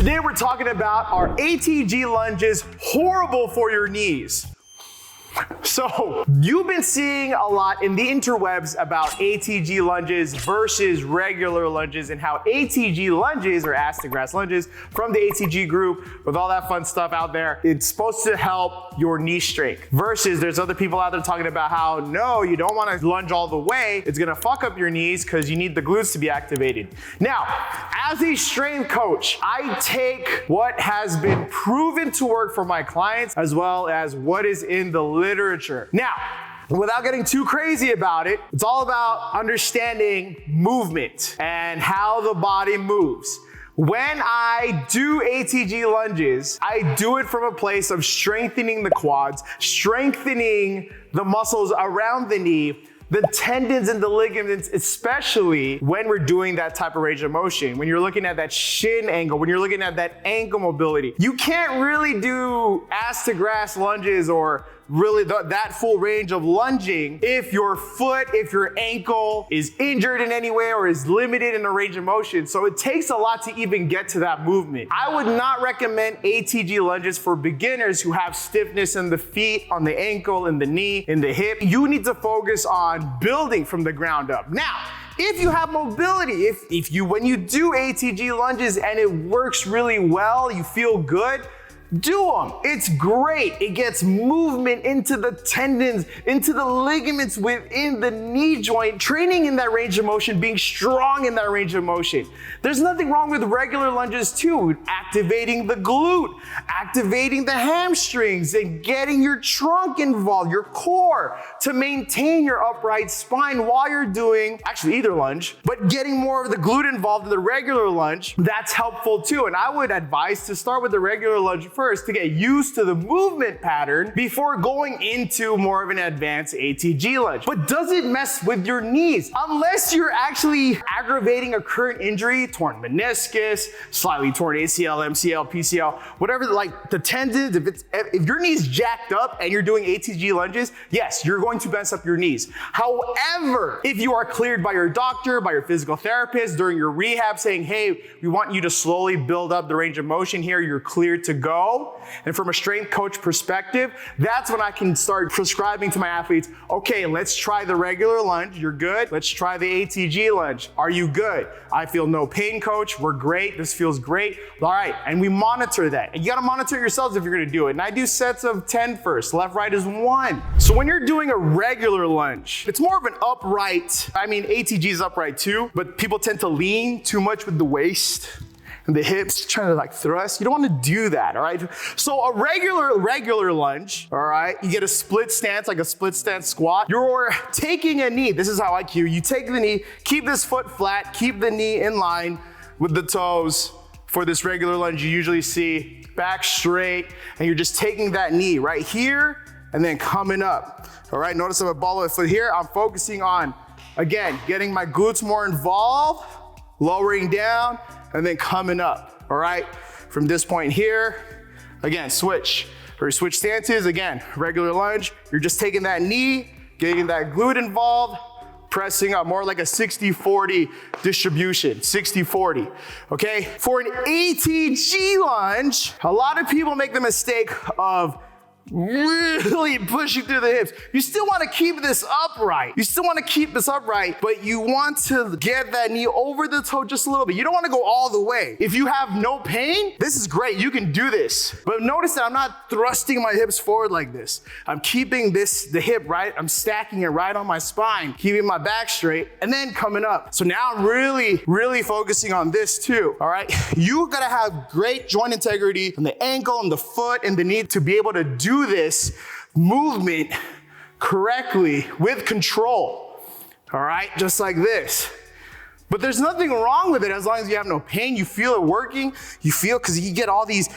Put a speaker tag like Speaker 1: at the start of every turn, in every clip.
Speaker 1: Today we're talking about are ATG lunges horrible for your knees? So you've been seeing a lot in the interwebs about ATG lunges versus regular lunges and how ATG lunges, or ass to grass lunges, from the ATG group with all that fun stuff out there, it's supposed to help your knee strength. Versus there's other people out there talking about how no, you don't want to lunge all the way. It's gonna fuck up your knees because you need the glutes to be activated. Now, as a strength coach, I take what has been proven to work for my clients as well as what is in the literature. Now, without getting too crazy about it, it's all about understanding movement and how the body moves. When I do ATG lunges, I do it from a place of strengthening the quads, strengthening the muscles around the knee, the tendons and the ligaments, especially when we're doing that type of range of motion. When you're looking at that shin angle, when you're looking at that ankle mobility, you can't really do ass to grass lunges or really that full range of lunging if your foot, if your ankle is injured in any way or is limited in the range of motion. So it takes a lot to even get to that movement. I would not recommend ATG lunges for beginners who have stiffness in the feet, on the ankle, in the knee, in the hip. You need to focus on building from the ground up. Now, if you have mobility, when you do ATG lunges and it works really well, you feel good, do them. It's great. It gets movement into the tendons, into the ligaments within the knee joint, training in that range of motion, being strong in that range of motion. There's nothing wrong with regular lunges too, activating the glute, activating the hamstrings, and getting your trunk involved, your core, to maintain your upright spine while you're doing, actually either lunge, but getting more of the glute involved in the regular lunge, that's helpful too. And I would advise to start with the regular lunge first to get used to the movement pattern before going into more of an advanced ATG lunge. But does it mess with your knees? Unless you're actually aggravating a current injury, torn meniscus, slightly torn ACL, MCL, PCL, whatever, like the tendons, if your knee's jacked up and you're doing ATG lunges, yes, you're going to mess up your knees. However, if you are cleared by your doctor, by your physical therapist during your rehab saying, hey, we want you to slowly build up the range of motion here, you're cleared to go. And from a strength coach perspective, that's when I can start prescribing to my athletes, okay, let's try the regular lunge. You're good. Let's try the ATG lunge. Are you good? I feel no pain, coach. We're great. This feels great. All right. And we monitor that. And you got to monitor yourselves if you're going to do it. And I do sets of 10 first. Left, right is 1. So when you're doing a regular lunge, it's more of an upright. I mean, ATG is upright too, but people tend to lean too much with the waist and the hips, trying to like thrust. You don't want to do that, all right? So a regular lunge, all right? You get a split stance, like a split stance squat. You're taking a knee. This is how I cue. You take the knee, keep this foot flat, keep the knee in line with the toes. For this regular lunge, you usually see back straight, and you're just taking that knee right here and then coming up, all right? Notice I'm a ball of the foot here. I'm focusing on, again, getting my glutes more involved, lowering down, and then coming up, all right? From this point here, again, switch. Or switch stances, again, regular lunge. You're just taking that knee, getting that glute involved, pressing up, more like a 60-40 distribution, 60-40, okay? For an ATG lunge, a lot of people make the mistake of really pushing through the hips. You still want to keep this upright. But you want to get that knee over the toe just a little bit. You don't want to go all the way. If you have no pain, this is great. You can do this. But notice that I'm not thrusting my hips forward like this. I'm keeping the hip right. I'm stacking it right on my spine, keeping my back straight, and then coming up. So now I'm really focusing on this too, all right? You gotta have great joint integrity in the ankle and the foot and the knee to be able to do this movement correctly with control, all right? Just like this. But there's nothing wrong with it as long as you have no pain. You feel it working. You feel, because you get all these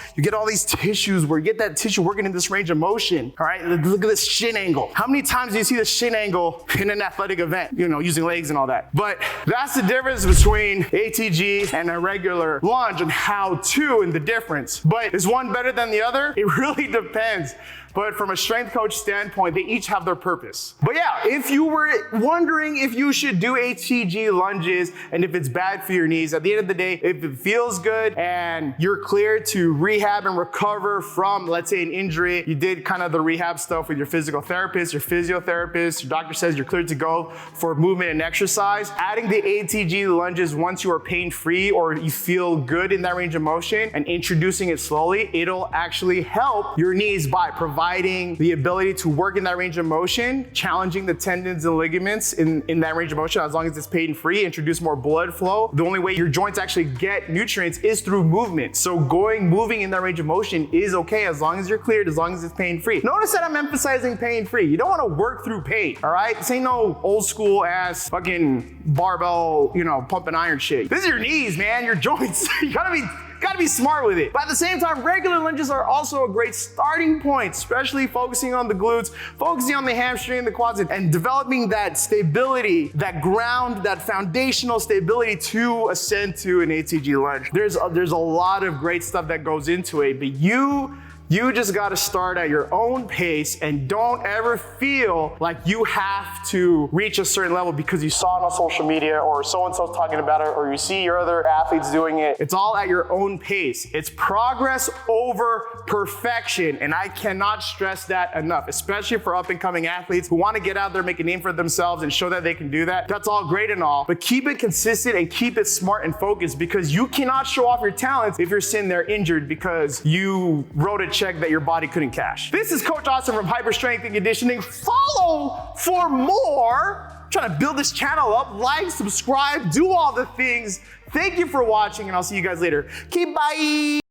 Speaker 1: tissues where you get that tissue working in this range of motion. All right, look at this shin angle. How many times do you see the shin angle in an athletic event? You know, using legs and all that. But that's the difference between ATG and a regular lunge and how to and the difference. But is one better than the other? It really depends but from a strength coach standpoint, they each have their purpose. But yeah, if you were wondering if you should do ATG lunges and if it's bad for your knees, at the end of the day, if it feels good and you're clear to rehab and recover from, let's say, an injury, you did kind of the rehab stuff with your physical therapist, your physiotherapist, your doctor says you're cleared to go for movement and exercise, adding the ATG lunges once you are pain-free or you feel good in that range of motion and introducing it slowly, it'll actually help your knees by providing the ability to work in that range of motion, challenging the tendons and ligaments in that range of motion as long as it's pain-free, introduce more blood flow. The only way your joints actually get nutrients is through movement. So moving in that range of motion is okay as long as you're cleared, as long as it's pain-free. Notice that I'm emphasizing pain-free. You don't want to work through pain, all right? This ain't no old school ass fucking barbell, pump and iron shit. This is your knees, man, your joints. You gotta be smart with it. But at the same time, regular lunges are also a great starting point, especially focusing on the glutes, focusing on the hamstring, the quads, and developing that stability, that ground, that foundational stability to ascend to an ATG lunge. There's a lot of great stuff that goes into it, but you just gotta start at your own pace and don't ever feel like you have to reach a certain level because you saw it on social media or so-and-so's talking about it or you see your other athletes doing it. It's all at your own pace. It's progress over perfection, and I cannot stress that enough, especially for up-and-coming athletes who wanna get out there, make a name for themselves and show that they can do that. That's all great and all, but keep it consistent and keep it smart and focused because you cannot show off your talents if you're sitting there injured because you wrote a check that your body couldn't cash. This is Coach Austin from Hyper Strength and Conditioning. Follow for more. I'm trying to build this channel up. Like, subscribe, do all the things. Thank you for watching, and I'll see you guys later. Okay, bye.